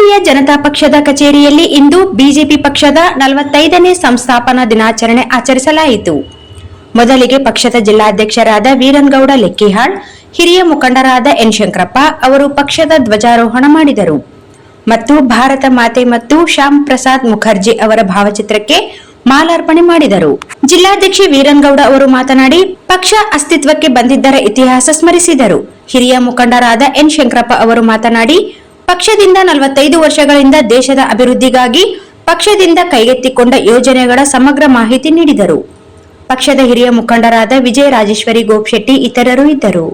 ಭಾರತೀಯ ಜನತಾ ಪಕ್ಷದ ಕಚೇರಿಯಲ್ಲಿ ಇಂದು ಬಿಜೆಪಿ ಪಕ್ಷದ 45ನೇ ಸಂಸ್ಥಾಪನಾ ದಿನಾಚರಣೆ ಆಚರಿಸಲಾಯಿತು. ಮೊದಲಿಗೆ ಪಕ್ಷದ ಜಿಲ್ಲಾಧ್ಯಕ್ಷರಾದ ವೀರನಗೌಡ ಲೆಕ್ಕಿಹಾಳ್, ಹಿರಿಯ ಮುಖಂಡರಾದ ಎನ್ ಶಂಕರಪ್ಪ ಅವರು ಪಕ್ಷದ ಧ್ವಜಾರೋಹಣ ಮಾಡಿದರು ಮತ್ತು ಭಾರತ ಮಾತೆ ಮತ್ತು ಶ್ಯಾಮ್ ಪ್ರಸಾದ್ ಮುಖರ್ಜಿ ಅವರ ಭಾವಚಿತ್ರಕ್ಕೆ ಮಾಲಾರ್ಪಣೆ ಮಾಡಿದರು. ಜಿಲ್ಲಾಧ್ಯಕ್ಷೆ ವೀರನಗೌಡ ಅವರು ಮಾತನಾಡಿ, ಪಕ್ಷ ಅಸ್ತಿತ್ವಕ್ಕೆ ಬಂದಿದ್ದರ ಇತಿಹಾಸ ಸ್ಮರಿಸಿದರು. ಹಿರಿಯ ಮುಖಂಡರಾದ ಎನ್ ಶಂಕರಪ್ಪ ಅವರು ಮಾತನಾಡಿ, ಪಕ್ಷದಿಂದ 45 ವರ್ಷಗಳಿಂದ ದೇಶದ ಅಭಿವೃದ್ಧಿಗಾಗಿ ಪಕ್ಷದಿಂದ ಕೈಗೆತ್ತಿಕೊಂಡ ಯೋಜನೆಗಳ ಸಮಗ್ರ ಮಾಹಿತಿ ನೀಡಿದರು. ಪಕ್ಷದ ಹಿರಿಯ ಮುಖಂಡರಾದ ವಿಜಯ ರಾಜೇಶ್ವರಿ ಗೋಪಶೆಟ್ಟಿ ಇತರರು ಇದ್ದರು.